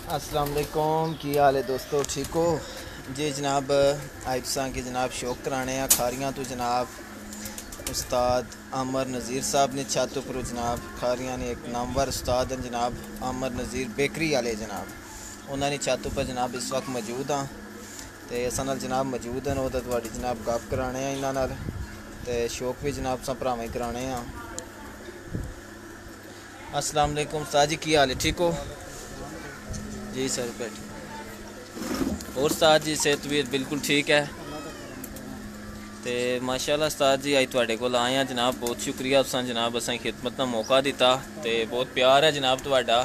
अस्सलाम वालेकुम, की हाल है दोस्तों, ठीक हो जी। जनाब आइबसा की जनाब शौक कराने हैं खारियाँ तो जनाब उस्ताद आमर नज़ीर साहब ने छत उपर जनाब खारियाँ ने एक नामवर उस्ताद हैं जनाब आमर नज़ीर बेकरी वाले जनाब उन्होंने छत उपर जनाब इस वक्त मौजूद हाँ तो असां नाल जनाब मौजूद हैं तो तुहाडी जनाब गप कराने हैं इन्हां नाल ते शौक भी जनाब असां भरावां कराने हैं। अस्सलाम वालेकुम उस्ताद जी, की हाल है, ठीक हो जी सर बैठ और उस्ताद जी सेहत भी बिल्कुल ठीक है तो माशाल्लाह उस्ताद जी अज तुहाडे कोल आए हैं जनाब, बहुत शुक्रिया तुसां जनाब असें खिदमत का मौका दिता तो बहुत प्यार है जनाब तुहाडा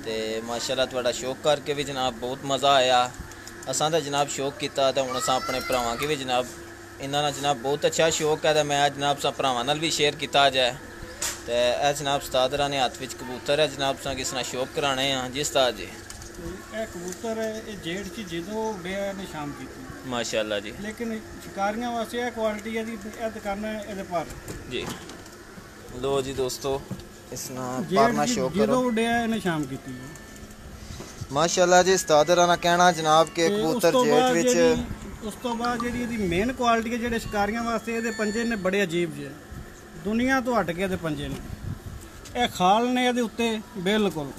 तो माशाल्लाह तुहाडा शौक करके भी जनाब बहुत मज़ा आया। असां तो जनाब शौक किया तो हुण असां अपने भरावां के भी जनाब इन्हां नाल जनाब बहुत अच्छा शौक है तो मैं जनाब असां भरावां नाल भी शेयर किया जाए तो यह जनाब उस्ताद ने हाथ विच कबूतर है जनाब असां किस नाल शौक कराने हैं जी उस्ताद जी। कबूतर जेड़ च जो उड़िया ने शाम की माशाल्लाह जी, लेकिन शिकारियां वास्ते यह क्वालिटी है दुकाना ये पर जी लो जी दोस्तों इस पारना शौक करो उड़िया ने शाम की माशाल्लाह जी। उस्ताद दा कहना जनाब के कबूतर जेठ विच उस तो बाद जी मेन क्वालिटी है जेडे शिकारियां वास्ते ये पंजे ने बड़े अजीब जे दुनिया तो हट के ये पंजे ने यह खाल ने ये उत्ते बिल्कुल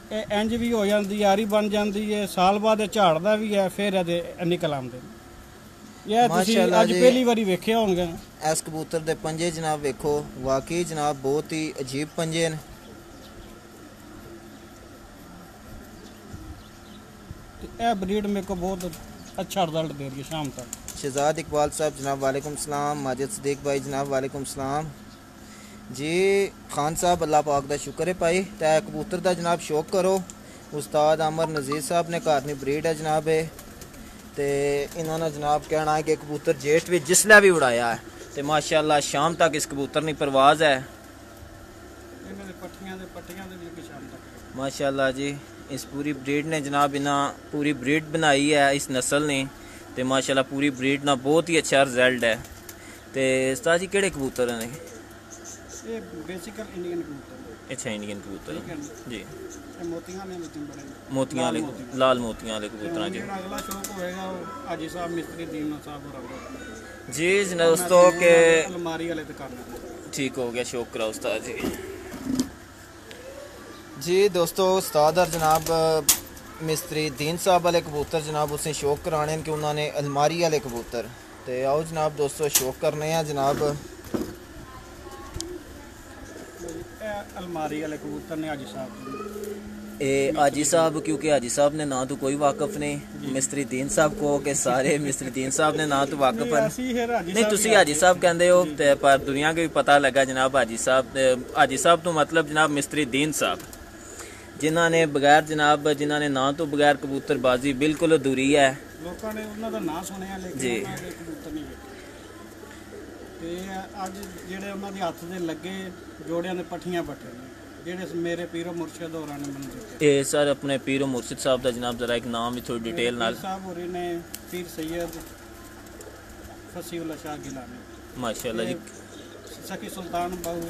इंज भी हो जाती यारी बन जाती है साल बाद झाड़ता भी है फिर निकल आते अज पहली बारी वेखे होंगे इस कबूतर के पंजे जनाब वेखो वाकई जनाब बहुत ही अजीब पंजे ने यह ब्रीड मेरे को बहुत अच्छा रिजल्ट दे रही है शाम तक। शहजाद इकबाल साहब जनाब वालेकुम सलाम। माजिद सदीक भाई जनाब वालेकुम सलाम जी। खान साहब अल्लाह पाक का शुक्र है भाई तो कबूतर का जनाब शौक करो। उस्ताद आमर नज़ीर साहब ने घर की ब्रीड है जनाब तो इन्होंने जनाब कहना है कि कबूतर जेठ भी जिसलै भी उड़ाया है तो माशाल्लाह शाम तक इस कबूतर की परवाज है माशाल्लाह जी। इस पूरी ब्रीड ने जनाब इन्हें पूरी ब्रीड बनाई है इस नस्ल ने तो माशाल्लाह पूरी ब्रीड ना बहुत ही अच्छा रिजल्ट है। तो उस्ताद जी केड़े कबूतर ने ये बेसिकल इंडियन कबूतर अच्छा इंडियन कबूतर जी मोतियां वाले लाल मोतियां वाले कबूतर जी। अगला शौक होएगा हाजी साहब मिस्त्री दीन साहब और जी दोस्तों के अलमारी वाले दुकान ठीक हो गया शौक करा उस्ताद जी। जी दोस्तों उस्ताद और जनाब मिस्त्री दीन साहब वाले कबूतर जनाब उसे शौक कराने कि उन्होंने अलमारी वाले कबूतर तो आओ जनाब दोस्तों शौक करने हैं जनाब अलमारी वाले कबूतर ने हाजी साहब हाजी साहब क्योंकि हाजी साहब ने ना तो कोई वाकफ नहीं मिस्त्री दीन साहब को के सारे मिस्त्री दीन साहब ने ना तो वाकफ है नहीं तुसी हाजी साहब कहते हो पर दुनिया के भी पता लगा जनाब हाजी साहब तो मतलब जनाब मिस्त्री दीन साहब जिन्हों ने बगैर जनाब जिन्होंने ना तो बगैर कबूतरबाजी बिल्कुल अधूरी है लोगों ने उन्हों का नाम सुनिया लेकिन जी कबूतर नहीं ते अज जेडे उन्होंने हथ दे लगे जोड़ियां ने पट्ठियां पट्टे जेडे मेरे पीरो मुर्शिद होरां ने मैनूं दित्ते सर अपने पीरो मुर्शिद साहब का जनाब जरा एक नाम भी थोड़ी डिटेल नाल साहब होरे ने पीर सैयद फसीउल्लाह शाह गिलानी माशाल्लाह जी सखी सुल्तान बाहू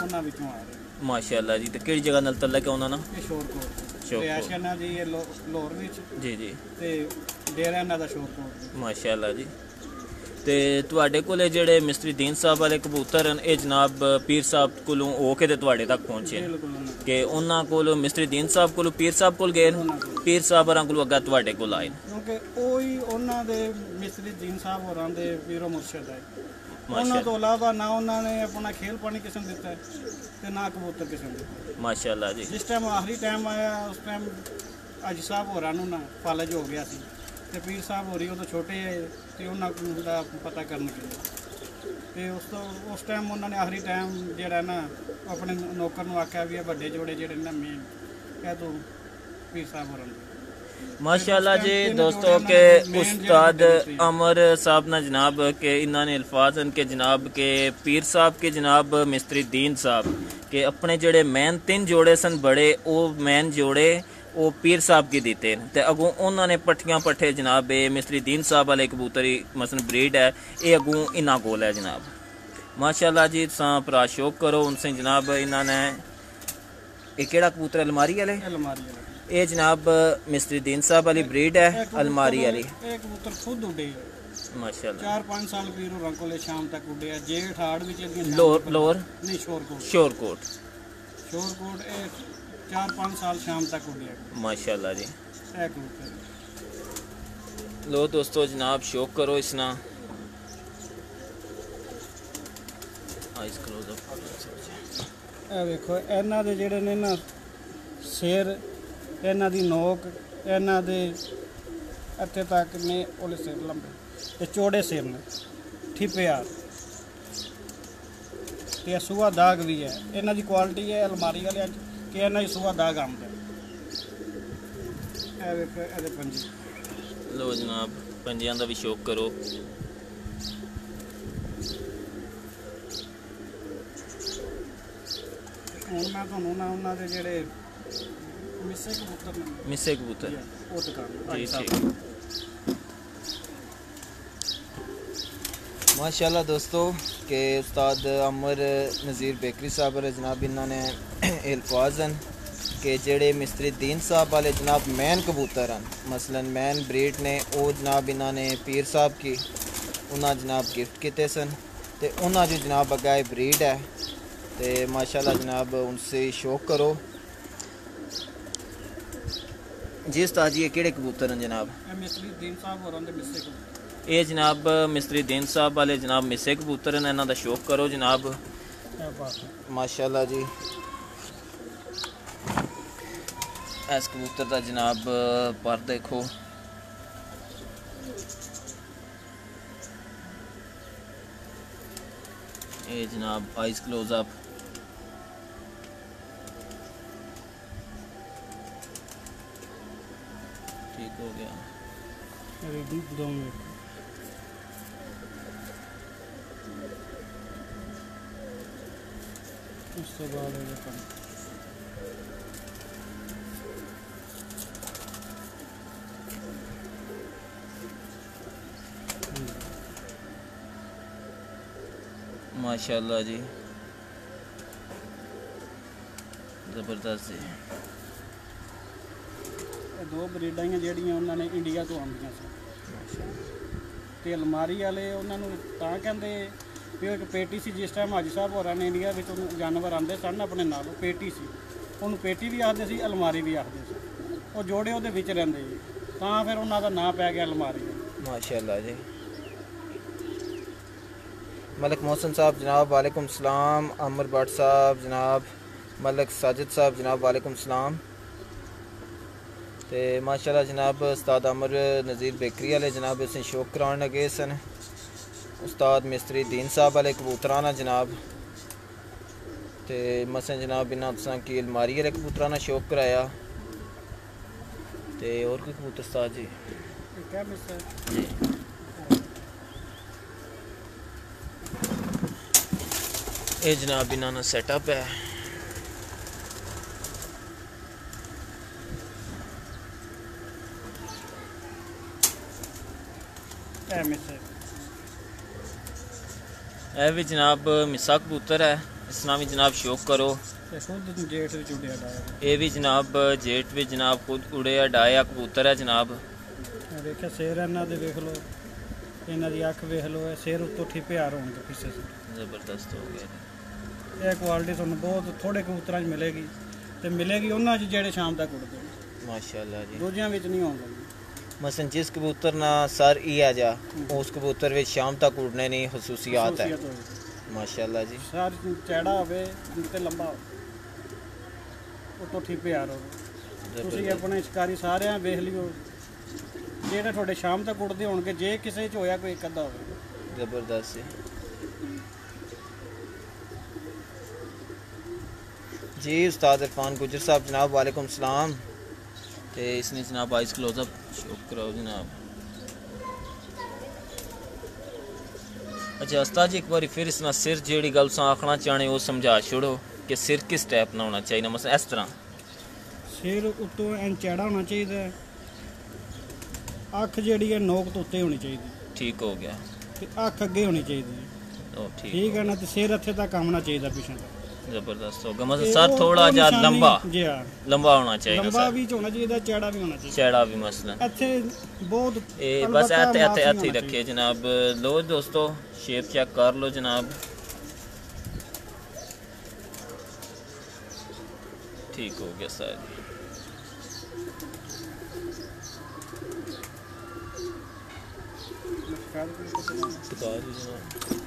उन्हां विचों आ रहे माशाल्लाह जी। तो किहड़ी जगह नाल तल्लक है उन्हां ना ये शोरकोट रिहायश इन्हां दी ये लाहौर विच जी जी ते डेरा इन्हां दा शोरकोट माशाल्लाह जी। तो तुहाडे कोले जेडे मिस्त्री दीन साहब वाले कबूतर हैं ये जनाब पीर साहब कोलों होके ते तुहाडे तक पहुंचे कि उन्हां कोलों मिस्त्री दीन साहब कोलों पीर साहब कोल गए पीर साहब होरां कोलों अग्गे तुहाडे कोल आए क्योंकि ओही उन्हां दे मिस्त्री दीन साहब होरां दे पीरो मुर्शिद है उन्हां तो अलावा ना उन्होंने अपना खेल पानी किस्म दिता है ते ना कबूतर किस्म दिता माशाल्लाह जी। जिस टाइम आखिरी टाइम आया उस टाइम हाजी साहब होरां नूं ना फालज हो गया सी ते पीर साहब होरी उदों छोटे है ते उन्हां दा पता करन गए ते उस टाइम उन्होंने आखिरी टाइम जिहड़ा ना अपने नौकर नूं आख्या भी वड्डे जोड़े जिहड़े ना मेन कह तू पीर साहब होरां माशाल्लाह जी दोस्तों के उस्ताद अमर साहब ना जनाब के इन्होंने अल्फाज के जनाब के पीर साहब के जनाब मिस्त्री दीन साहब के अपने जोड़े मैन 3 जोड़े सन बड़े वो मैन जोड़े वो पीर साहब की दीते तो अगों उन्होंने पट्ठियां पट्ठे जनाब मिस्त्री दीन साहब वाले कबूतरी मसन ब्रीड है ये अगों इन्हों कोल है जनाब माशाल्लाह जी। तुसां भरा शौक करो उनसे जनाब इन्होंने ये केड़ा कबूतर अलमारी वाले? अलमारी वाला ये जनाब मिस्त्री दीन साहब वाली ब्रीड है अलमारी वाली। एक कबूतर खुद उड़े माशाल्लाह 4-5 साल पीरो रंकोले शाम तक उड़े जेठ हाड़ विच लोअर नहीं शोरकोट शोरकोट ए 4-5 साल शाम तक उड़े माशाल्लाह जी। ए कबूतर लो दोस्तों जनाब शौक करो इसना आइस क्लोज अप। ਇਹ ਵੇਖੋ ਇਹਨਾਂ ਦੇ ਜਿਹੜੇ ਨੇ ਨਾ ਸਿਰ ਇਹਨਾਂ ਦੀ ਨੋਕ ਇਹਨਾਂ ਦੇ ਇੱਥੇ ਤੱਕ ਨੇ ਉਹਲੇ ਸਿਰ ਲੰਬੇ ਤੇ ਚੌੜੇ ਸਿਰ ਨੇ ਠਿਪਿਆ ਤੇ ਸੂਆ ਦਾਗ ਵੀ ਹੈ। ਇਹਨਾਂ ਦੀ ਕੁਆਲਿਟੀ ਹੈ ਅਲਮਾਰੀ ਵਾਲਿਆਂ 'ਚ ਕਿ ਇਹਨਾਂ ਦੀ ਸੂਆ ਦਾਗ ਆਉਂਦਾ। ਇਹ ਵੇਖੋ ਇਹਦੇ ਪੰਜੇ। लो जनाब पंजियां दा भी शौक करो। ਹੁਣ ਮੈਂ ਤੁਹਾਨੂੰ ਨਾ ਉਹਨਾਂ ਦੇ ਜਿਹੜੇ ਮਿੱਸੇ ਕਬੂਤਰ ਨੇ मिसे कबूतर ਉਹ ਦਿਖਾਉਂਦਾ जी ठीक। माशाल्लाह दोस्तों के उस्ताद अमर नज़ीर बेकरी साहब वाले जनाब इन्होंने अल्फाज हैं कि जेड़े मिस्त्री दीन साहब वाले जनाब मैन कबूतर हैं मसलन मैन ब्रीड ने वो जनाब इन्होंने पीर साहब की उन्हें जनाब गिफ्ट किए सन तो उन्हें जो जनाब अगाए ब्रीड है तो माशाल्लाह जनाब उनसे शौक करो। जी उस्ताद जी ये केड़े कबूतर हैं जनाब? ਇਹ ਮਿਸਰੀ ਦੀਨ ਸਾਹਿਬ ਹੋਰਾਂ ਦੇ ਮਿੱਸੇ ਕਬੂਤਰ ये जनाब मिस्त्री दीन साहब वाले जनाब मिसे कबूतर हैं इन्हों का शौक करो जनाब ਇਹ ਬਾਤ ਹੈ। माशाल्लाह जी। इस कबूतर का जनाब पर देखो ये जनाब आइस क्लोज अप। ठीक हो गया। रेडी दो मिनट ਉਸ ਤੋਂ ਬਾਅਦ ਇਹ ਕੰਮ माशाल्लाह जी ज़बरदस्त जी। ਇਹ ਦੋ ਬਰੀਡਾਂ ਹੀ ਜਿਹੜੀਆਂ ਉਹਨਾਂ ਨੇ ਇੰਡੀਆ ਤੋਂ ਆਉਂਦੀਆਂ ਸੀ ਤੇ ਅਲਮਾਰੀ ਵਾਲੇ ਉਹਨਾਂ ਨੂੰ ਤਾਂ ਕਹਿੰਦੇ ਵੀ ਉਹ ਇੱਕ ਪੇਟੀ ਸੀ। ਜਿਸ ਟਾਈਮ ਹਾਜੀ ਸਾਹਿਬ ਹੋਰਾਂ ਨੇ ਇੰਡੀਆ ਵਿੱਚ ਉਹਨੂੰ ਜਾਨਵਰ ਆਉਂਦੇ ਸਨ ਆਪਣੇ ਨਾਲ ਉਹ ਪੇਟੀ ਸੀ, ਉਹਨੂੰ ਪੇਟੀ ਵੀ ਆਖਦੇ ਸੀ ਅਲਮਾਰੀ ਵੀ ਆਖਦੇ ਸੀ। ਉਹ ਜੋੜੇ ਉਹਦੇ ਵਿੱਚ ਰਹਿੰਦੇ ਜੀ ਤਾਂ ਫਿਰ ਉਹਨਾਂ ਦਾ ਨਾਂ ਪੈ ਗਿਆ ਅਲਮਾਰੀ। माशाल्लाह जी। मलिक मोहसिन साहब जनाब वालेकुम सलाम। अमर भट्ट साहब जनाब मलिक साजिद साहब जनाब वालेकुम सलाम। तो माशाल्लाह जनाब उस्ताद अमर नज़ीर बेकरी वाले जनाब इसे शौक कराने लगे सन। उस्ताद मिस्त्री दीन साहब वाले कबूतराना जनाब तो मसन जनाब इन्होंने तुसा की अलमारी वाले कबूतराना शौक कराया। तो और कोई कबूतर उस्ताद जी? क्या मिस है जी ये जनाब इन्होंने सेटअप है। क्या मिस है यह भी जनाब मिसा कबूतर है इसना भी जनाब शौक करो। ये खुद जेठ भी उड़िया डाया ये भी जनाब जेट भी जनाब खुद उड़े डाया कबूतर है जनाब। देखिए सिर ਇਹਨਾਂ ਦੇ ਵੇਖ ਲਓ ਇਹਨਾਂ ਦੀ ਅੱਖ ਵੇਖ ਲਓ ਇਹ ਸਿਰ ਉੱਤੋਂ ਠਿਪਿਆਰ ਹੋਣਗੇ ਪਿੱਛੇ ਸੇ ज़बरदस्त हो गया। ਇਹ ਕੁਆਲਿਟੀ ਤੁਹਾਨੂੰ ਬਹੁਤ ਥੋੜੇ ਕਬੂਤਰਾਂ 'ਚ ਮਿਲੇਗੀ ਤੇ ਮਿਲੇਗੀ ਉਹਨਾਂ 'ਚ ਜਿਹੜੇ ਸ਼ਾਮ ਤੱਕ ਉੱਡਦੇ ਨੇ माशाल्लाह जी। ਦੂਜਿਆਂ ਵਿੱਚ ਨਹੀਂ ਆਉਂਦੇ। मसन जिस कबूतर ना सर ई आ जा उस कबूतर में शाम तक उड़ने नहीं खसूसियात है माशाल्लाह जी। ਸਰ ਚੈੜਾ ਹੋਵੇ ਤੇ ਲੰਬਾ ਹੋਵੇ ਉੱਤੋਂ ਠਿਪਿਆਰ ਹੋਵੇ। ਤੁਸੀਂ ਆਪਣੇ ਸ਼ਿਕਾਰੀ ਸਾਰਿਆਂ ਵੇਖ ਲਿਓ ਜਿਹੜੇ ਤੁਹਾਡੇ ਸ਼ਾਮ ਤੱਕ ਉੱਡਦੇ ਹੋਣਗੇ ਜੇ ਕਿਸੇ 'ਚ ਹੋਇਆ ਕੋਈ ਇੱਕ ਅੱਧਾ ਹੋਵੇ। ज़बरदस्त है जी। उस्ताद इरफान गुजर साहब जनाब वालेकुम सलाम। तो इसने जनाब आइस क्लोजअप शौक कराओ जनाब। अच्छा उस्ताद जी एक बार फिर इसना सिर जेड़ी गल तुम आखना चाहने वो समझा छोड़ो कि सिर किस टाइप ना होना चाहिए मसलन इस तरह ਸਿਰ ਉੱਤੋਂ ਐਂ ਚੈੜਾ ਹੋਣਾ ਚਾਹੀਦਾ ਹੈ। ਅੱਖ ਜਿਹੜੀ ਹੈ ਨੋਕ ਤੋਂ ਉੱਤੇ ਹੋਣੀ ਚਾਹੀਦੀ ठीक हो गया। ਤੇ ਅੱਖ ਅੱਗੇ ਹੋਣੀ ਚਾਹੀਦੀ ਹੈ। ओ ठीक ਠੀਕ ਹੈ ਨਾ ਤੇ ਸਿਰ ਇੱਥੇ ਤੱਕ ਆਉਣਾ ਚਾਹੀਦਾ ਪਿੱਛੇ ਤੱਕ। जबरदस्त होगा मतलब ਤੇ सर ਉਹ- थोड़ा ਉਹ ज्यादा ਨਿਸ਼ਾਨੀ- लंबा ਜੀ ਹਾਂ, लंबा होना चाहिए ਲੰਬਾ सर ਵੀ ਹੋਣਾ ਚਾਹੀਦਾ, ਚੌੜਾ ਵੀ ਹੋਣਾ ਚਾਹੀਦਾ। चौड़ा भी मसलन ਇੱਥੇ बहुत बस अलबत्ता ऐसे माफ ऐसे नहीं ऐसे ही होना रखिए जनाब। लो दोस्तों शेप चेक कर लो जनाब। ठीक हो गया सर। बता दो जनाब।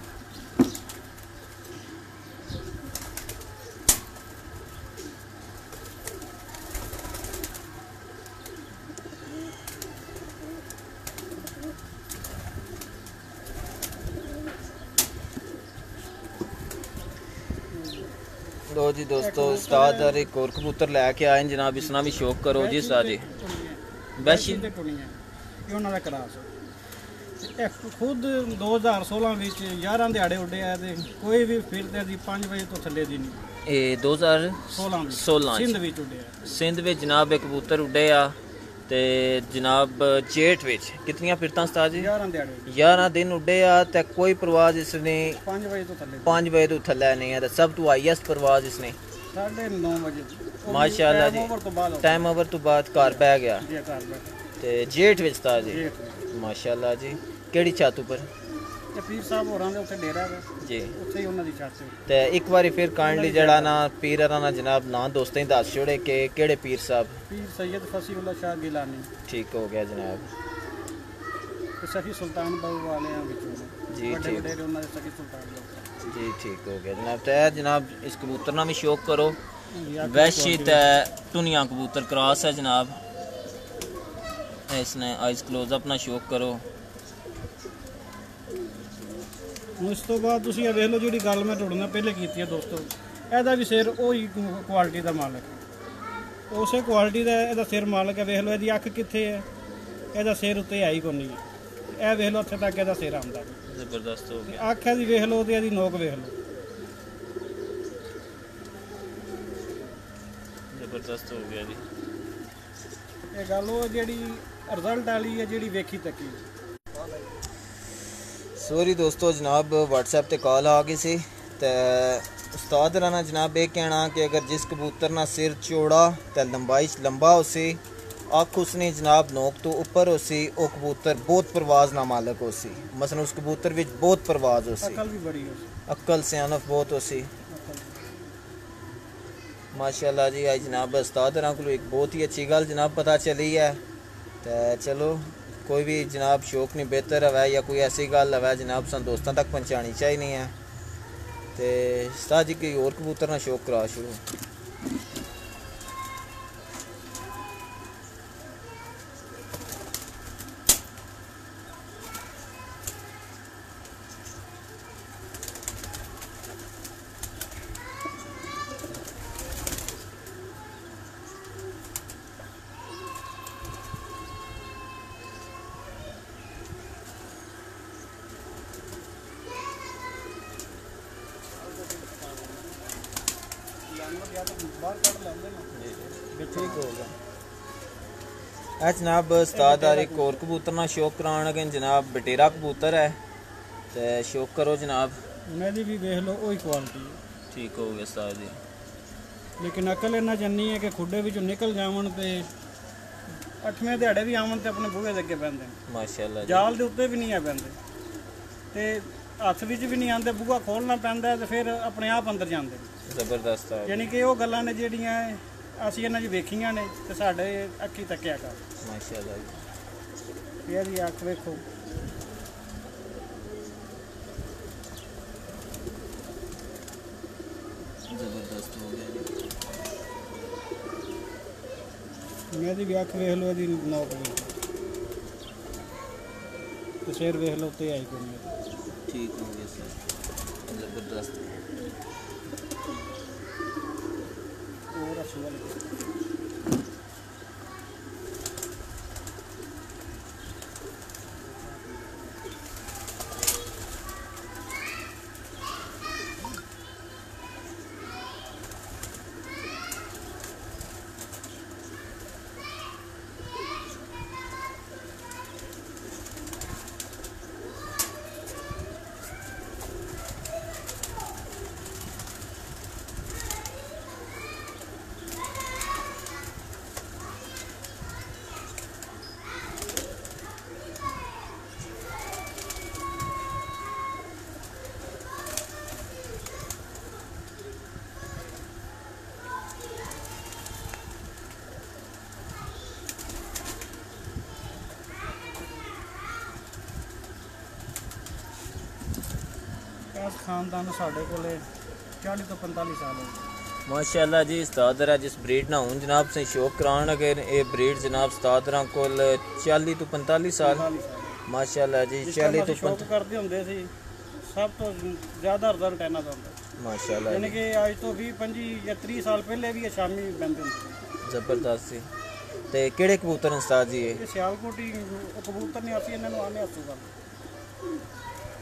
लो जी दोस्तों उस्ताद और एक और कबूतर लेके आए जनाब, इसना भी शौक करो जी उस्ताद जी। ਬੈਸ਼ੀ ਤੇ ਟੁਣੀਆਂ ਇਹ ਉਹਨਾਂ ਦਾ ਕਰਾਸ। ਇਹ ਖੁਦ 2016 ਵਿੱਚ 11 ਦਿਹਾੜੇ ਉੱਡੇ ਆ ਤੇ ਕੋਈ ਵੀ ਫਿਰਦੇ ਦੀ 5 ਵਜੇ ਤੋਂ ਥੱਲੇ ਦੀ ਨਹੀਂ। ਇਹ 2016 ਸਿੰਧ ਵਿੱਚ ਉੱਡੇ ਆ। ਸਿੰਧ ਵਿੱਚ ਜਨਾਬ ਇੱਕ ਕਬੂਤਰ ਉੱਡੇ ਆ ਤੇ ਜਨਾਬ ਜੇਠ ਵਿੱਚ ਕਿਤਨੀਆਂ ਫਿਰਤਾਂ ਉਸਤਾਦ ਜੀ? 11 ਦਿਹਾੜੇ 11 ਦਿਨ ਉੱਡੇ ਆ ਤੇ ਕੋਈ ਪ੍ਰਵਾਜ਼ ਇਸਨੇ 5 ਵਜੇ ਤੋਂ ਥੱਲੇ 5 ਵਜੇ ਤੋਂ ਥੱਲੇ ਨਹੀਂ ਆ ਤੇ ਸਭ ਤੋਂ ਹਾਈਐਸਟ ਪ੍ਰਵਾਜ਼ ਇਸਨੇ 9:30 ਵਜੇ। ਮਾਸ਼ਾਅੱਲਾ ਜੀ ਟਾਈਮ ਓਵਰ ਤੋਂ ਬਾਅਦ ਘਰ ਬਹਿ ਗਿਆ ਜੀ ਘਰ ਬੈਠ ਤੇ ਜੇਠ ਵਿੱਚ ਉਸਤਾਦ ਜੀ ਜੀ। ਮਾਸ਼ਾਅੱਲਾ ਜੀ। ਕਿਹੜੀ ਛੱਤ ਉੱਪਰ ਤੇ ਪੀਰ ਸਾਹਿਬ ਹੋਰਾਂ ਦੇ ਉੱਥੇ ਡੇਰਾ ਹੈ ਜੀ? ਉੱਥੇ ਹੀ ਉਹਨਾਂ ਦੀ ਛੱਤ ਹੈ। ਤੇ ਇੱਕ ਵਾਰੀ ਫਿਰ ਕਾਈਂਡਲੀ ਜਿਹੜਾ ਨਾ ਪੀਰ ਹਰਾਂ ਦਾ ਜਨਾਬ ਨਾਂ ਦੋਸਤਾਂ ਹੀ ਦੱਸ ਛੋੜੇ ਕਿ ਕਿਹੜੇ ਪੀਰ ਸਾਹਿਬ? ਪੀਰ ਸੈयद ਫਸੀਉल्लाह ਸ਼ਾਹ ਗਿਲਾਨੀ ਠੀਕ ਹੋ ਗਿਆ ਜਨਾਬ ਤੇ ਸਖੀ ਸੁਲਤਾਨ ਬਾਹੂ ਵਾਲਿਆਂ ਵਿੱਚੋਂ ਨੇ। ਜੀ, ਵੱਡੇ ਠੀਕ। ਵਡੇਰੇ ਉਹਨਾਂ ਦੇ ਸਖੀ ਸੁਲਤਾਨ ਲੋਕ। जी ठीक हो गया जनाब। तो जनाब इस कबूतर ना भी शौक करो। या वैशी तो टुनिया कबूतर क्रॉस है जनाब। इसने आइस क्लोज अपना शौक करो। ਉਸ ਤੋਂ ਬਾਅਦ ਤੁਸੀਂ ਇਹ ਵੇਖ ਲਓ ਜਿਹੜੀ ਗੱਲ ਮੈਂ ਤੁਹਾਡੇ ਨਾਲ ਪਹਿਲੇ ਕੀਤੀ ਹੈ ਦੋਸਤੋ, ਇਹਦਾ ਵੀ ਸਿਰ ਉਹੀ ਕੁਆਲਿਟੀ ਦਾ ਮਾਲਕ ਹੈ। ਉਸੇ ਕੁਆਲਿਟੀ ਦਾ ਇਹਦਾ ਸਿਰ ਮਾਲਕ ਹੈ। ਵੇਖ ਲਓ ਇਹਦੀ ਅੱਖ ਕਿੱਥੇ ਹੈ, ਇਹਦਾ ਸਿਰ ਉੱਤੇ ਹੈ ਹੀ ਕੋਈ ਨਹੀਂ। ਇਹ ਵੇਖ ਲਓ ਇੱਥੇ ਤੱਕ ਇਹਦਾ ਸਿਰ ਆਉਂਦਾ। जबरदस्त हो गया। ਅੱਖ ਇਹਦੀ ਵੇਖ ਲਓ ਤੇ ਇਹਦੀ ਨੋਕ ਵੇਖ ਲਓ। जबरदस्त हो गया जी। ਇਹ ਗੱਲ ਉਹ ਜਿਹੜੀ ਰਿਜ਼ਲਟ ਵਾਲੀ ਹੈ ਜਿਹੜੀ ਵੇਖੀ ਤੱਕੀ। सॉरी दोस्तों जनाब व्हाट्सएप ते कॉल आ गई सी ते उस्ताद राना जनाब ये कहना कि अगर जिस कबूतर ना सिर चौड़ा ते लंबाई लंबा होसी अख उसने जनाब नोक तो ऊपर होसी वो कबूतर बहुत परवाज ना मालक होसी। मसलन उस कबूतर विच बहुत परवाज होसी, ਅਕਲ ਵੀ ਬੜੀ ਹੈ। अक्ल सियानफ बहुत होसी। माशाल्लाह जी आज जनाब उस्ताद राना को एक बहुत ही अच्छी गल जनाब पता चली है। तो चलो कोई भी जनाब शौक नहीं बेहतर है या कोई ऐसी गल है जनाब सन दोस्तों तक पहुँचानी चाहिए है। तो उस्ताद जी कोई और कबूतर ना शौक करा शुरू। ठीक होगा। ਇਹ ਜਨਾਬ ਉਸਤਾਦ ਆ ਇੱਕ ਹੋਰ ਕਬੂਤਰ ਨਾਲ ਸ਼ੌਕ ਕਰਾਉਣ ਲਗੇ ਜਨਾਬ ਬਟੇਰਾ ਕਬੂਤਰ ਹੈ ਤੇ ਸ਼ੌਕ ਕਰੋ ਜਨਾਬ। ਉਹਨਾਂ ਦੀ ਵੀ ਵੇਖ ਲਓ ਉਹੀ ਕੁਆਲਿਟੀ ਹੈ। ਠੀਕ ਹੋ ਗਿਆ ਉਸਤਾਦ ਜੀ। ਲੇਕਿਨ ਅਕਲ ਇਹਨਾਂ ਜੰਨੀ ਹੈ ਕਿ ਖੁੱਡੇ ਵਿੱਚੋਂ ਨਿਕਲ ਜਾਵਣ ਤੇ 8ਵੇਂ ਦਿਹਾੜੇ ਵੀ ਆਵਣ ਤੇ ਆਪਣੇ ਬੂਹੇ ਦੇ ਅੱਗੇ ਬਹਿੰਦੇ ਨੇ। ਮਾਸ਼ਾਅੱਲਾ ਜੀ। ਜਾਲ ਦੇ ਉੱਤੇ ਵੀ ਨਹੀਂ ਆ ਬਹਿੰਦੇ ਤੇ ਹੱਥ ਵਿੱਚ ਵੀ ਨਹੀਂ ਆਉਂਦੇ। ਬੂਹਾ ਖੋਲਣਾ ਪੈਂਦਾ ਤੇ ਫਿਰ ਆਪਣੇ ਆਪ ਅੰਦਰ ਜਾਂਦੇ। ਜ਼ਬਰਦਸਤ ਹੈ। ਯਾਨੀ ਕਿ ਉਹ ਗੱਲਾਂ ਨੇ ਜਿਹੜੀਆਂ ਅਸੀਂ ਇਹਨਾਂ 'ਚ ਵੇਖੀਆਂ ਨੇ ਤੇ ਸਾਡੇ ਅੱਖੀ ਤੱਕਿਆ ਕਰ। ਮਾਸ਼ਾਅੱਲਾ ਜੀ। ਇਹ ਦੀ ਅੱਖ ਵੇਖੋ। ਜ਼ਬਰਦਸਤ ਹੋ ਗਿਆ ਜੀ। ਇਹਦੀ ਵੀ ਅੱਖ ਵੇਖ ਲਓ, ਇਹਦੀ ਨੋਕ ਵੇਖ ਲਓ ਤੇ ਸਿਰ ਵੇਖ ਲਓ ਤੇ ਆਈ ਕੋਈ ਨਹੀਂ। ਠੀਕ ਹੋ ਗਿਆ ਸਰ। ਜ਼ਬਰਦਸਤ। ਹੋਰ ਅਸੂਲ ਬਸ ਖਾਨਦਾਨ ਸਾਡੇ ਕੋਲੇ 40 ਤੋਂ 45 ਸਾਲ ਹੋ ਗਏ। माशाल्लाह जी उस्ताद रा जिस ब्रीड ना हूँ जनाब से शौक करान अगर ये ब्रीड जनाब उस्ताद रा कोल 40 ਤੋਂ 45 साल 45 ਸਾਲ माशाल्लाह जी 40 ਤੋਂ ਸ਼ੌਕ ਕਰਦੇ ਹੁੰਦੇ ਸੀ ਸਭ ਤੋਂ ਜ਼ਿਆਦਾ ਰਿਜ਼ਲਟ ਇਹਨਾਂ ਦਾ ਹੁੰਦਾ माशाल्लाह ਯਾਨੀ ਕਿ ਅੱਜ ਤੋਂ 20 25 ਜਾਂ 30 ਸਾਲ ਪਹਿਲੇ ਵੀ ਇਹ ਸ਼ਾਮੀ ਬੰਦੇ ਹੁੰਦੇ ਜ਼ਬਰਦਸਤ ਸੀ। ਤੇ ਕਿਹੜੇ ਕਬੂਤਰ ਉਸਤਾਦ ਜੀ ਇਹ ਸਿਆਲਕੋਟੀ ਉਹ ਕਬੂਤਰ ਨੇ ਅਸੀਂ ਇਹਨਾਂ ਨੂੰ ਆਨੇ ਹੱਸੂ ਕਰ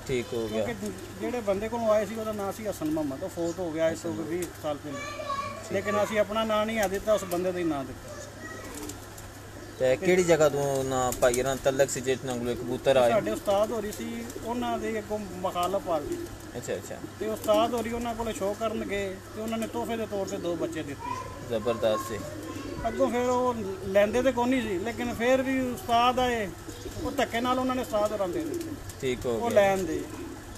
ਠੀਕ ਹੋ ਗਿਆ ਕਿਉਂਕਿ ਜਿਹੜੇ ਬੰਦੇ ਕੋਲੋਂ ਆਏ ਸੀ ਉਹਦਾ ਨਾਂ ਸੀ ਹਸਨ ਮੁਹੰਮਦ ਉਹ ਫੌਤ ਹੋ ਗਿਆ ਇਸ ਤੋਂ 20 ਸਾਲ ਪਹਿਲੇ ਲੇਕਿਨ ਅਸੀਂ ਆਪਣਾ ਨਾਂ ਨਹੀਂ ਆ ਦਿੱਤਾ ਉਸ ਬੰਦੇ ਦਾ ਹੀ ਨਾਂ ਦਿੱਤਾ। ਤੇ ਕਿਹੜੀ ਜਗ੍ਹਾ ਤੋਂ ਨਾ ਭਾਈਰਾਂ ਤਲਕ ਸੀ ਜਿਸ ਨਾਲ ਕਬੂਤਰ ਆਏ ਸਾਡੇ ਉਸਤਾਦ ਹੋਰੀ ਸੀ ਉਹਨਾਂ ਦੇ ਅੱਗੋਂ ਮਖਾਲਫ ਪਾਰਟੀ ਅੱਛਾ ਅੱਛਾ ਤੇ ਉਸਤਾਦ ਹੋਰੀ ਉਹਨਾਂ ਕੋਲੇ ਸ਼ੋਅ ਕਰਨ ਗਏ ਤੇ ਉਹਨਾਂ ਨੇ ਤੋਹਫੇ ਦੇ ਤੌਰ ਤੇ 2 ਬੱਚੇ ਦਿੱਤੇ। ਜ਼ਬਰਦਸਤ ਸੀ। ਅੱਗੋਂ ਫਿਰ ਉਹ ਲੈਂਦੇ ਤੇ ਕੋਈ ਨਹੀਂ ਸੀ ਲੇਕਿਨ ਫਿਰ ਵੀ ਉਸਤਾਦ ਆਏ ਉਹ ਧੱਕੇ ਨਾਲ ਉਹਨਾਂ ਨੇ ਉਸਤਾਦ ਹੋਰਾਂ ਦੇ ਦਿੱਤੇ ਠੀਕ ਹੋ ਉਹ ਗਿਆ ਲੈਣ ਦੇ।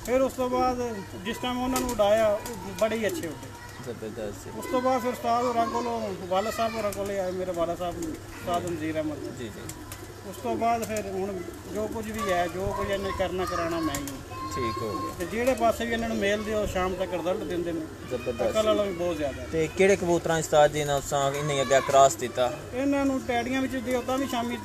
ਫਿਰ ਉਸ ਤੋਂ ਬਾਅਦ ਜਿਸ ਟਾਈਮ ਉਹਨਾਂ ਨੂੰ ਉਡਾਇਆ ਉਹ ਬੜੇ ਹੀ ਅੱਛੇ ਉੱਡੇ। ਜ਼ਬਰਦਸਤ ਸੀ। ਉਸ ਤੋਂ ਬਾਅਦ ਫਿਰ ਉਸਤਾਦ ਹੋਰਾਂ ਕੋਲੋਂ ਵਾਲਾ ਸਾਹਿਬ ਹੋਰਾਂ ਕੋਲੇ ਆਏ ਮੇਰੇ ਵਾਲਾ ਸਾਹਿਬ ਉਸਤਾਦ ਨਜ਼ੀਰ ਅਹਿਮਦ ਜੀ ਜੀ ਉਸ ਤੋਂ ਬਾਅਦ ਫਿਰ ਹੁਣ ਜੋ ਕੁਝ ਵੀ ਹੈ ਜੋ ਕੁਝ ਇਹਨੇ ਕਰਨਾ ਕਰਾਉਣਾ ਮੈਂ ਹੀ ਹਾਂ। ਠੀਕ ਹੋ ਗਿਆ ਤੇ ਜਿਹੜੇ ਪਾਸੇ ਵੀ ਇਹਨਾਂ ਨੂੰ ਮੇਲ ਦਿਓ ਸ਼ਾਮ ਤੱਕ ਰਿਜ਼ਲਟ ਦਿੰਦੇ ਨੇ। ਜ਼ਬਰਦਸਤ। ਅਕਲ ਵਾਲਾ ਵੀ ਬਹੁਤ ਜ਼ਿਆਦਾ ਤੇ ਕਿਹੜੇ ਕਬੂਤਰਾਂ ਉਸਤਾਦ ਜੀ ਨੇ ਉਸਾਂ ਇਹਨੇ ਅੱਗੇ ਕ੍ਰਾਸ ਦਿੱਤਾ ਇਹਨਾਂ ਨੂੰ ਟੈਡੀਆਂ ਵਿੱਚ ਦਿਓ ਤਾਂ ਵੀ ਸ਼ਾਮੀ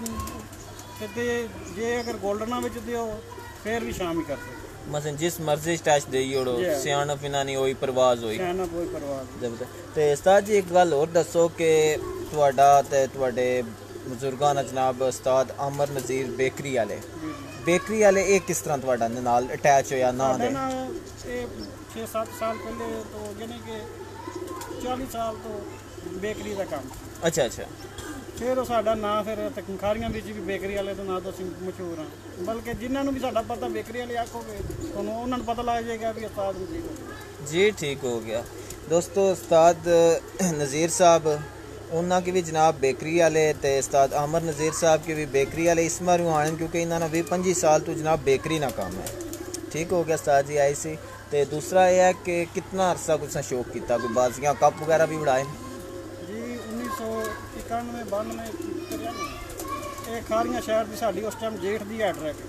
ਤੇ ਜੇ ਅਗਰ ਗੋਲਡਨਾਂ ਵਿੱਚ ਦਿਓ ਫਿਰ ਵੀ ਸ਼ਾਮ ਹੀ ਕਰਦੇ ਮਸਨ ਜਿਸ ਮਰਜ਼ੀ ਟੈਚ ਦੇਈ ਓੜੋ ਸਿਆਣਪ ਇਹਨਾਂ ਨਹੀਂ ਹੋਈ ਪ੍ਰਵਾਜ਼ ਹੋਈ ਸਿਆਣਾ ਕੋਈ ਪਰਵਾਹ ਨਹੀਂ। ਜ਼ਬਰਦਸਤ। ਤੇ ਉਸਤਾਦ ਜੀ ਇੱਕ ਗੱਲ ਹੋਰ ਦੱਸੋ ਕਿ ਤੁਹਾਡਾ ਤੇ ਤੁਹਾਡੇ ਬਜ਼ੁਰਗਾਂ ਦਾ ਜਨਾਬ ਉਸਤਾਦ ਅਮਰ ਨਜ਼ੀਰ ਬੇਕਰੀ ਵਾਲੇ ਜੀ ਬੇਕਰੀ ਵਾਲੇ ਇਹ ਕਿਸ ਤਰ੍ਹਾਂ ਤੁਹਾਡਾ ਨਾਲ ਅਟੈਚ ਹੋਇਆ ਨਾਂ ਸਾਡੇ ਦੇ ਨਾਲ ਇਹ 6-7 ਸਾਲ ਪਹਿਲੇ ਤੋਂ ਯਾਨੀ ਕਿ 40 ਸਾਲ ਤੋਂ ਬੇਕਰੀ ਦਾ ਕੰਮ। ਅੱਛਾ ਅੱਛਾ ਫਿਰ ਉਹ ਸਾਡਾ ਨਾਂ ਫਿਰ ਖਾਰੀਆਂ ਵਿੱਚ ਵੀ ਬੇਕਰੀ ਵਾਲੇ ਦੇ ਨਾਂ ਤੋਂ ਅਸੀਂ ਮਸ਼ਹੂਰ ਹਾਂ। ਬਲਕਿ ਜਿਨ੍ਹਾਂ ਨੂੰ ਵੀ ਸਾਡਾ ਪਤਾ ਬੇਕਰੀ ਵਾਲੇ ਆਖੋਗੇ ਤੁਹਾਨੂੰ ਉਹਨਾਂ ਨੂੰ ਪਤਾ ਲੱਗ ਜਾਏਗਾ ਵੀ ਉਸਤਾਦ ਨਜ਼ੀਰ ਜੀ ਠੀਕ ਹੋ ਗਿਆ ਦੋਸਤੋ। ਉਸਤਾਦ ਨਜ਼ੀਰ साहब ਉਹਨਾਂ की भी जनाब बेकरी वाले ते उस्ताद आमर नज़ीर साहब की भी बेकरी वाले इस मारू आने क्योंकि इन्होंने 20-25 साल तो जनाब बेकरी ना काम है। ठीक हो गया उस्ताद जी आई सी। तो दूसरा यह है कि कितना अरसा कुछ शौक किया कोई बाजियाँ कप वगैरह भी उड़ाए ਜੀ 1991-92 ਇਹ ਖਾਰੀਆਂ ਸ਼ਹਿਰ ਦੀ ਸਾਡੀ ਉਸ ਟਾਈਮ ਜੇਠ ਦੀ ਐਡਰੈਕ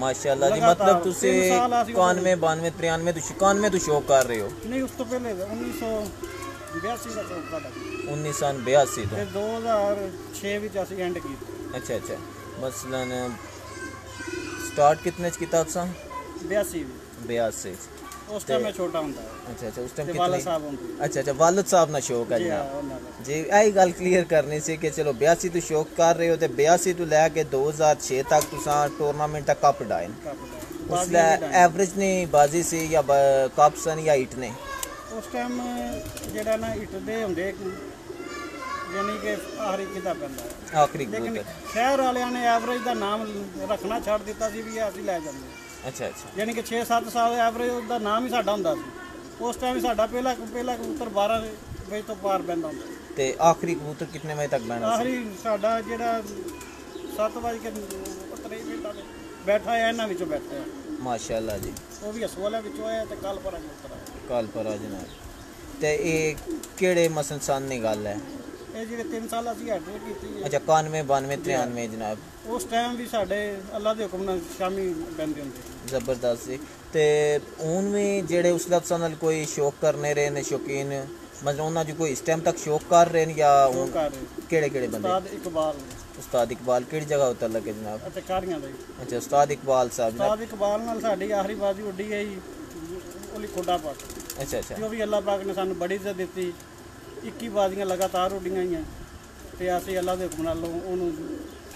माशाल्लाह जी मतलब तुसी 91 92 93 तो 91 तो शौक कर रहे हो ਨਹੀਂ ਉਸ ਤੋਂ ਪਹਿਲੇ 1982 ਦਾ ਸ਼ੌਕ ਸਾਡਾ 1982 तो ਤੇ 2006 ਵਿੱਚ ਅਸੀਂ ਐਂਡ ਕੀਤਾ। अच्छा अच्छा मसलन स्टार्ट कितने च किया तुसा 82 82 ਉਸ ਟਾਈਮ ਮੈਂ ਛੋਟਾ ਹੁੰਦਾ अच्छा अच्छा उस टाइम ਤੇ ਵਾਲਾ कितने ਸਾਹਿਬ ਹੁੰਦੇ अच्छा अच्छा वालिद साहब ना शौक है ਜੀ ਹਾਂ जनाब ਉਹਨਾਂ ਦਾ जी यही गल क्लीयर करनी सी कि चलो 82 तो शौक कर रहे हो तो 82 तो लैके 2006 तक तुसा टूर्नामेंट तक कप डाए ਕੱਪ ਦਾ उसलै एवरेज ने बाजी सी या कप सन या हिट ने ਉਸ ਟਾਈਮ ਜਿਹੜਾ ਨਾ ਇੱਟ ਦੇ ਹੁੰਦੇ ਯਾਨੀ ਕਿ ਆਖਰੀ ਕਿਦਾ ਪੈਂਦਾ ਹੈ। आखिरी ਲੇਕਿਨ कबूतर ਸ਼ਹਿਰ ਵਾਲਿਆਂ ਨੇ ਐਵਰੇਜ ਦਾ ਨਾਮ ਰੱਖਣਾ ਛੱਡ ਦਿੱਤਾ ਸੀ ਵੀ ਇਹ ਅਸੀਂ ਲੈ ਜਾਂਦੇ ਹਾਂ। अच्छा अच्छा ਯਾਨੀ ਕਿ 6-7 ਸਾਲ ਐਵਰੇਜ ਦਾ ਨਾਮ ਹੀ ਸਾਡਾ ਹੁੰਦਾ ਸੀ। ਉਸ ਟਾਈਮ ਸਾਡਾ ਪਹਿਲਾ ਕਬੂਤਰ 12 ਵਜੇ ਤੋਂ ਪਾਰ ਪੈਂਦਾ ਹੁੰਦਾ ਸੀ। ते आखिरी कबूतर कितने बजे तक बहना सी ਆਖਰੀ ਸਾਡਾ ਜਿਹੜਾ 7 ਵਜੇ ਕੇ ਉਤਰੇ ਮਿੰਟਾਂ ਦੇ ਬੈਠਾ ਹੈ ਇਹਨਾਂ ਵਿੱਚੋਂ ਬੈਠਾ ਹੈ माशाल्लाह जी ਉਹ ਵੀ ਅਸਵਾਲਾ ਵਿੱਚੋਂ ਆਇਆ ਤੇ ਕੱਲ ਪਰ ਉਤਰਾ कल पर आ जनाब ते ये केड़े मसन सन दी गल है ਇਹ ਜਿਹੜੇ 3 ਸਾਲ ਅਸੀਂ ਐਡਰ ਕੀਤੀ ਹੈ अच्छा 91 92 93 जनाब ਉਸ ਟਾਈਮ ਵੀ ਸਾਡੇ ਅੱਲਾ ਦੇ ਹੁਕਮ ਨਾਲ ਸ਼ਾਮੀ ਬੰਦੇ ਹੁੰਦੇ ਸੀ। ਜ਼ਬਰਦਸਤ ਸੀ। ਤੇ ਹੁਣ ਵੀ ਜਿਹੜੇ ਉਸ ਲਫ਼ਜ਼ਾਂ ਨਾਲ ਕੋਈ ਸ਼ੌਕ ਕਰਨੇ ਰਹੇ ਨੇ ਸ਼ੌਕੀਨ ਮਤਲਬ ਉਹਨਾਂ ਦੀ ਕੋਈ ਇਸ ਟਾਈਮ ਤੱਕ ਸ਼ੌਕ ਕਰ ਰਹੇ ਨੇ ਜਾਂ ਉਹ ਕਰ ਰਹੇ ਕਿਹੜੇ ਕਿਹੜੇ ਬੰਦੇ ਉਸਤਾਦ ਇਕਬਾਲ ਉਸਤਾਦ ਇਕਬਾਲ ਕਿਹੜੀ ਜਗ੍ਹਾ ਉੱਤੇ ਲੱਗੇ ਜਨਾਬ ਅਤੇ ਕਾਰੀਆਂ ਦਾ ਹੀ ਅੱਛਾ ਉਸਤਾਦ ਇਕਬਾਲ ਸਾਹਿਬ ਉਸਤਾਦ ਇਕਬਾਲ ਨਾਲ ਸਾਡੀ ਆਖਰੀ ਬਾਜ਼ੀ ਉੱਡੀ ਗਈ ਉਹਲੀ ਖੋਡਾ ਪਾਕ ਅੱਛਾ ਅੱਛਾ ਜੋ ਵੀ ਅੱਲਾਹ ਪਾਕ ਨੇ ਸਾਨੂੰ ਬੜੀ ਇੱਜ਼ਤ ਦਿੱਤੀ 21 ਬਾਜ਼ੀਆਂ ਲਗਾਤਾਰ ਉੱਡੀਆਂ ਹੋਈਆਂ ਤੇ ਅਸੀਂ ਅੱਲਾਹ ਦੇ ਹੁਕਮ ਨਾਲ ਉਹਨੂੰ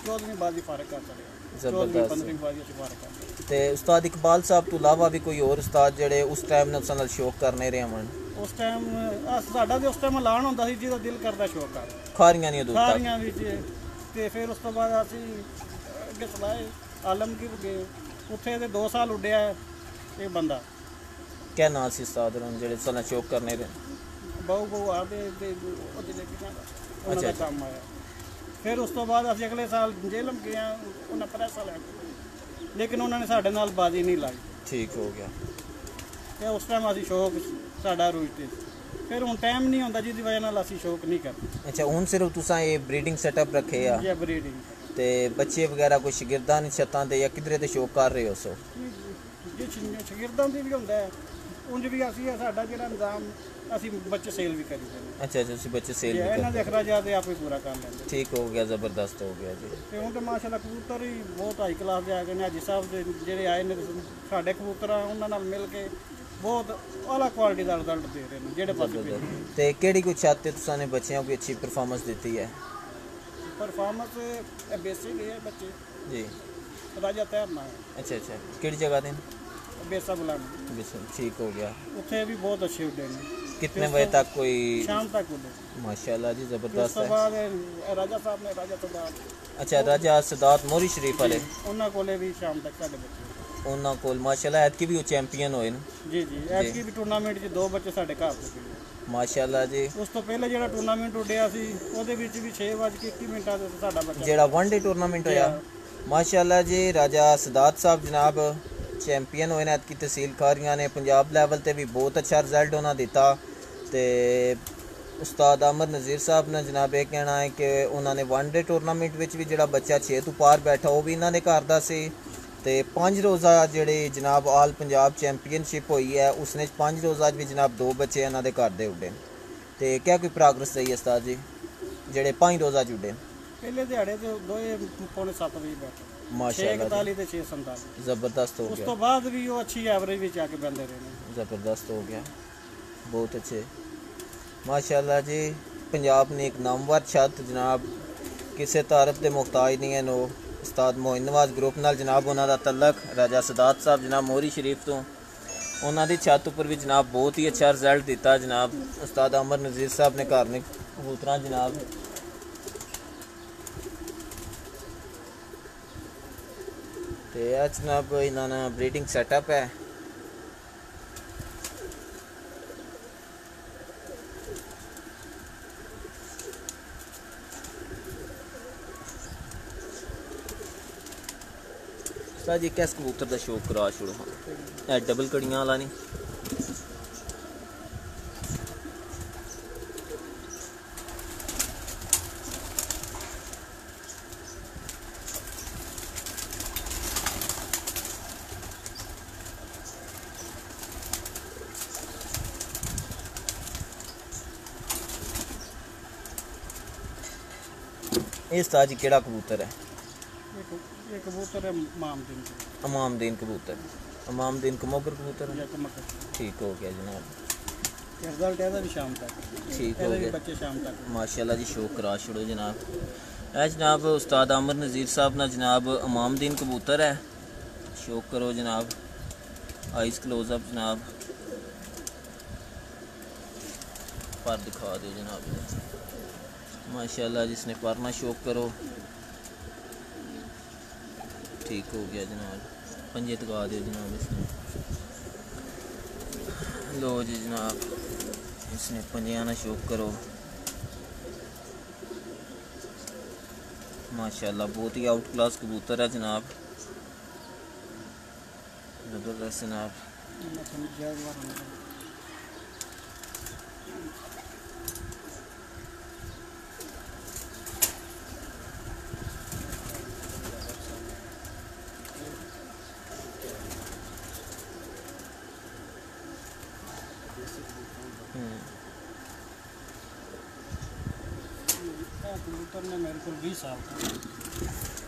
14ਵੀਂ ਬਾਜ਼ੀ ਫਾਰਗ ਕਰ ਸਕਦੇ 14ਵੀਂ 15ਵੀਂ ਬਾਜ਼ੀ ਅਸੀਂ ਫਾਰਗ ਕਰ ਸਕਦੇ। ਤੇ ਉਸਤਾਦ ਇਕਬਾਲ ਸਾਹਿਬ ਤੋਂ ਇਲਾਵਾ ਵੀ ਕੋਈ ਹੋਰ ਉਸਤਾਦ ਜਿਹੜੇ ਉਸ ਟਾਈਮ ਨਾਲ ਨਾਲ ਸ਼ੌਕ ਕਰਨੇ ਰਹੇ ਹਨ ਉਸ ਟਾਈਮ ਸਾਡਾ ਤੇ ਉਸ ਟਾਈਮ ਐਲਾਨ ਹੁੰਦਾ ਸੀ ਜਿਹਦਾ ਦਿਲ ਕਰਦਾ ਸ਼ੌਕ ਕਰ ਖਾਰੀਆਂ ਨਹੀਂ ਉਦੋਂ ਤੱਕ ਸਾਰੀਆਂ ਵਿੱਚ ਤੇ ਫਿਰ ਉਸ ਤੋਂ ਬਾਅਦ ਅਸੀਂ ਅੱਗੇ ਚਲਾਏ ਆਲਮਗੀਰ ਗਏ ਉੱਥੇ ਇਹਦੇ 2 ਸਾਲ ਉੱਡਿਆ ਇਹ ਬੰਦਾ ਕਿਆ ਨਾਂ ਸੀ ਉਸਤਾਦ ਉਹਨਾਂ ਜਿਹੜੇ ਸਾਲਾਂ ਸ਼ੌਕ ਕਰਨੇ ਰਹੇ ਬਹੁ ਆਦੇ ਤੇ ਉਹਦੇ ਲੈ ਕੇ ਜਾਂਦਾ ਉਹਨਾਂ ਦਾ ਕੰਮ ਆਇਆ। ਫਿਰ ਉਸ ਤੋਂ ਬਾਅਦ ਅਸੀਂ ਅਗਲੇ ਸਾਲ ਜੇਲਮ ਗਏ ਉਹਨਾਂ ਪ੍ਰੈਸ ਵਾਲਿਆਂ ਕੋਲ ਲੇਕਿਨ ਉਹਨਾਂ ਨੇ ਸਾਡੇ ਨਾਲ ਬਾਜ਼ੀ ਨਹੀਂ ਲਾਈ ਠੀਕ ਹੋ ਗਿਆ ਤੇ ਉਸ ਟਾਈਮ ਅਸੀਂ ਸ਼ੌਕ ਸਾਡਾ ਰੂਜ ਤੇ ਫਿਰ ਹੁਣ ਟਾਈਮ ਨਹੀਂ ਹੁੰਦਾ ਜਿਹਦੀ ਵਜ੍ਹਾ ਨਾਲ ਅਸੀਂ ਸ਼ੌਕ ਨਹੀਂ ਕਰਦੇ। ਅੱਛਾ ਹੁਣ ਸਿਰਫ ਤੁਸੀਂ ਇਹ ਬਰੀਡਿੰਗ ਸੈਟਅਪ ਰੱਖੇ ਆ ਜਾਂ ਬਰੀਡਿੰਗ ਤੇ ਬੱਚੇ ਵਗੈਰਾ ਕੋਈ ਸ਼ਾਗਿਰਦਾਂ ਦੀ ਛੱਤਾਂ ਤੇ ਜਾਂ ਕਿਧਰੇ ਤੇ ਸ਼ੌਕ ਕਰ ਰਹੇ ਹੋ ਸੋ ਜੇ ਸ਼ਾਗਿਰਦਾਂ ਦੀ ਵੀ ਹੁੰਦਾ ਹੈ ਉਂਝ ਵੀ ਅਸੀਂ ਸਾਡਾ ਜਿਹੜਾ ਨਿਜ਼ਾਮ ਅਸੀਂ ਬੱਚੇ ਸੇਲ ਵੀ ਕਰੀਦੇ ਨੇ। अच्छा अच्छा ਤੁਸੀਂ ਬੱਚੇ ਸੇਲ ਜੇ ਵੀ ਇਹਨਾਂ ਕਰਦੇ ਦੇ ਅਖਰਾਜਾਤ ਤੇ ਆਪੇ ਪੂਰਾ ਕਰ ਲੈਂਦੇ। ਠੀਕ ਹੋ ਗਿਆ, ਜ਼ਬਰਦਸਤ ਹੋ ਗਿਆ ਜੀ। ਤੇ ਹੁਣ ਤਾਂ ਮਾਸ਼ਾਅੱਲਾ ਕਬੂਤਰ ਹੀ ਬਹੁਤ ਹਾਈ ਕਲਾਸ ਦੇ ਆ ਗਏ ਨੇ। ਹਾਜੀ ਸਾਹਿਬ ਦੇ ਜਿਹੜੇ ਆਏ ਨੇ ਸਾਡੇ ਕਬੂਤਰ ਆ, ਉਹਨਾਂ ਨਾਲ ਮਿਲ ਕੇ ਬਹੁਤ ਆਲਾ ਕੁਆਲਿਟੀ ਦਾ ਰਿਜ਼ਲਟ ਦੇ ਰਹੇ ਨੇ ਜਿਹੜੇ ਪਾਸੇ ਵੀ। ਤੇ ਕਿਹੜੀ ਕੋਈ ਛੱਤ ਤੇ ਤੁਸੀਂ ਨੇ ਬੱਚਿਆਂ ਕੋਈ ਅੱਛੀ ਪਰਫਾਰਮੈਂਸ ਦਿੱਤੀ ਹੈ? ਪਰਫਾਰਮੈਂਸ ਬੇਸਿਕ ਹੈ ਬੱਚੇ ਜੀ। ਰਾਜਾ ਤੈਰਨਾ अच्छा अच्छा ਕਿਹੜੀ ਜਗ੍ਹਾ ਤੇ? ਬੇਸਾ ਬੁਲਾਣਾ। बिल्कुल ठीक हो गया। ਉੱਥੇ ਵੀ ਬਹੁਤ ਅੱਛੇ ਉੱਡੇ ਨੇ। कितने बजे तक कोई? ਸ਼ਾਮ ਤੱਕ ਉੱਡੇ। माशाल्लाह जी ਉਸ ज़बरदस्त ਤੋਂ है। ਬਾਅਦ ਰਾਜਾ ਸਾਹਿਬ ਨੇ ਰਾਜਾ ਸਦਾਤ अच्छा राजा सदात मोरी शरीफ वाले, ਉਹਨਾਂ ਕੋਲੇ ਵੀ ਸ਼ਾਮ ਤੱਕ ਸਾਡੇ ਬੱਚੇ। ਉਹਨਾਂ ਕੋਲ ਮਾਸ਼ਾਅੱਲਾ ਐਤਕੀ ਵੀ ਉਹ ਚੈਂਪੀਅਨ ਹੋਏ ਨੇ। ਜੀ ਜੀ ਐਤਕੀ ਵੀ ਟੂਰਨਾਮੈਂਟ 'ਚ 2 ਬੱਚੇ ਸਾਡੇ ਘਰ ਤੋਂ ਗਏ। ਮਾਸ਼ਾਅੱਲਾ ਜੀ। ਉਸ ਤੋਂ ਪਹਿਲੇ ਜਿਹੜਾ ਟੂਰਨਾਮੈਂਟ ਉੱਡਿਆ ਸੀ ਉਹਦੇ ਵਿੱਚ ਵੀ 6:21 ਤੇ ਸਾਡਾ ਬੱਚਾ ਜਿਹੜਾ ਵਨ ਡੇ ਟੂਰਨਾਮੈਂਟ ਹੋਇਆ, ਮਾਸ਼ਾਅੱਲਾ ਜੀ ਰਾਜਾ ਸਦਾਤ ਸਾਹਿਬ ਜਨਾਬ ਚੈਂਪੀਅਨ ਹੋਏ ਨੇ ਐਤਕੀ ਤਹਿਸੀਲ ਖਾਰੀਆਂ ਨੇ। ਪੰਜਾਬ ਲੈਵਲ ਤੇ ਵੀ ਬਹੁਤ ਅੱਛਾ ਰਿਜ਼ਲਟ ਉਹਨਾਂ ਦਿੱਤਾ। ਤੇ ਉਸਤਾਦ ਅਮਰ ਨਜ਼ੀਰ ਸਾਹਿਬ ਨੇ ਜਨਾਬ ਇਹ ਕਹਿਣਾ ਹੈ ਕਿ ਉਹਨਾਂ ਨੇ ਵਨ ਡੇ ਟੂਰਨਾਮੈਂਟ ਵਿੱਚ ਵੀ ਜਿਹੜਾ ਬੱਚਾ 6 ਤੋਂ ਪਾਰ ਬੈਠਾ ਉਹ ਵੀ ਇਹਨਾਂ ਦੇ ਘਰ ਦਾ ਸੀ। ਤੇ 5 ਰੋਜ਼ਾ ਜਿਹੜੇ ਜਨਾਬ ਆਲ ਪੰਜਾਬ ਚੈਂਪੀਅਨਸ਼ਿਪ ਹੋਈ ਹੈ ਉਸਨੇ 5 ਰੋਜ਼ਾ ਵੀ ਜਨਾਬ 2 ਬੱਚੇ ਇਹਨਾਂ ਦੇ ਘਰ ਦੇ ਉੱਡੇ। ਤੇ ਕਿਆ ਕੋਈ ਪ੍ਰੋਗਰੈਸ ਰਹੀ ਹੈ ਉਸਤਾਦ ਜੀ ਜਿਹੜੇ 5 ਰੋਜ਼ਾ ਜੁੜੇ? ਪਹਿਲੇ ਦਿਹਾੜੇ ਤੇ ਦੋਏ ਪੌਣੇ 7 ਵਜੇ ਬੈਠੇ ਮਾਸ਼ਾਅੱਲਾ 6:41 ਤੇ 6:47। ਜ਼ਬਰਦस्त ਹੋ ਉਸ ਗਿਆ, ਤੋਂ ਬਾਅਦ ਵੀ ਉਹ ਅੱਛੀ ਐਵਰੇਜ ਵਿੱਚ ਆ ਕੇ ਬੰਦੇ ਰਹੇ ਨੇ। ਜ਼ਬਰਦस्त ਹੋ ਗਿਆ, ਬਹੁਤ ਅੱਛੇ ਮਾਸ਼ਾਅੱਲਾ ਜੀ। ਪੰਜਾਬ ਨੇ ਇੱਕ ਨਾਮਵਰ ਛੱਤ ਜਨਾਬ ਕਿਸੇ ਤਾਰਫ ਦੇ ਮੁਹਤਾਜ ਨਹੀਂ ਹਨ। ਉਹ ਉਸਤਾਦ ਮੋਇਨ ਨਵਾਜ਼ ਗਰੁੱਪ ਨਾਲ ਜਨਾਬ ਉਹਨਾਂ ਦਾ ਤਲਕ ਰਾਜਾ ਸਦਾਤ ਸਾਹਿਬ ਜਨਾਬ ਮੋਰੀ ਸ਼ਰੀਫ ਤੋਂ ਉਹਨਾਂ ਦੀ ਛੱਤ ਉੱਪਰ ਵੀ ਜਨਾਬ ਬਹੁਤ ਹੀ ਅੱਛਾ ਰਿਜ਼ਲਟ ਦਿੱਤਾ। ਜਨਾਬ ਉਸਤਾਦ ਅਮਰ ਨਜ਼ੀਰ ਸਾਹਿਬ ਨੇ ਘਰ ਨੇ ਕਬੂਤਰਾਂ ਜਨਾਬ ਤੇ ਇਹ ਜਨਾਬ ਇਹਨਾਂ ਦਾ ਬਰੀਡਿੰਗ ਸੈਟਅਪ ਹੈ। जी किस कबूतर का शौक करा छोड़ो हाँ डबल कड़ियां वाला नहीं इस ताजी केड़ा कबूतर है? ये कबूतर है मामदीन। इमामदीन कबूतर, इमामदीन कमोगर कबूतर है। ठीक हो गया जनाब। रिजल्ट है भी शाम तक ठीक हो गया बच्चे शाम तक माशाल्लाह जी। शौक करा छोड़ो जनाब। ए जनाब उस्ताद आमिर नज़ीर साहब ना जनाब इमामदीन कबूतर है। शौक करो जनाब। आइस क्लोजअप जनाब पर दिखा दो जनाब माशाल्लाह। जिसने परना शौक करो। ठीक हो गया जनाब। पंजे दिखा दो जनाब इसने। लो जी जनाब इसने पंजिया ना शौक करो माशाल्लाह। बहुत ही आउट क्लास कबूतर है जनाब, ज़बरदस्त जनाब। कबूतर ने मेरे को 20 साल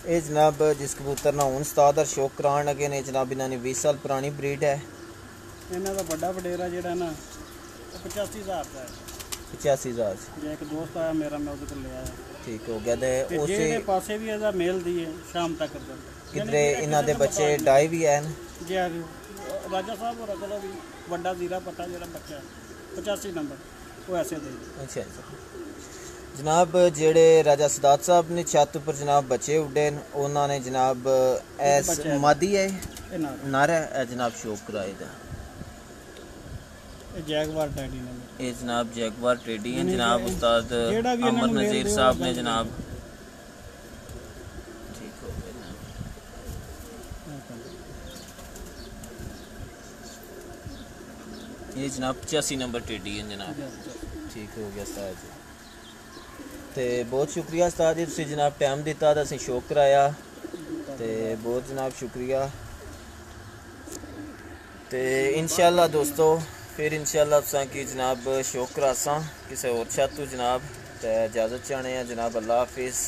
ये जनाब जिस कबूतर ना हूँ उस्ताद और शौक कराने लगे ने जनाब इन्होंने 20 साल पुरानी ब्रीड है। इन्हों का बड़ा वडेरा जोड़ा ना 85,000 का है। 85,000 जे एक दोस्त आया मेरा मैं उसको ले आया। ठीक हो गया। दे उसे पासे भी ਇਹਦਾ ਮੇਲ ਦੀ ਹੈ शाम तक कर किधरे इन्हों के बच्चे डाई भी है जी राजा साहब और अगला भी बड़ा जीरा पट्टा जो बच्चा 85 नंबर वो ऐसे दे। अच्छा अच्छा जनाब जेड़े राजा सदात साहब ने छत पर जनाब बच्चे उड़े उन्होंने जनाब ऐस मादी है नारा है जनाब शौक कराए दा जैगवार टेडी ने ये जनाब जैगवार टेडी हैं जनाब उस्ताद अमर नज़ीर साहब ने जनाब। ठीक हो गया ये जनाब 85 नंबर टेडी हैं जनाब। ठीक हो गया उस्ताद जी। तो बहुत शुक्रिया उस्ताद जी तुसीं जनाब टाइम दिता तो असीं शौक कराया तो बहुत जनाब शुक्रिया। ते इंशाल्लाह दोस्तों फिर इंशाल्लाह तुसां की जनाब शौक करासां किसी होर छत तो जनाब। तो इजाज़त चाहने हैं जनाब। अल्लाह हाफिज़।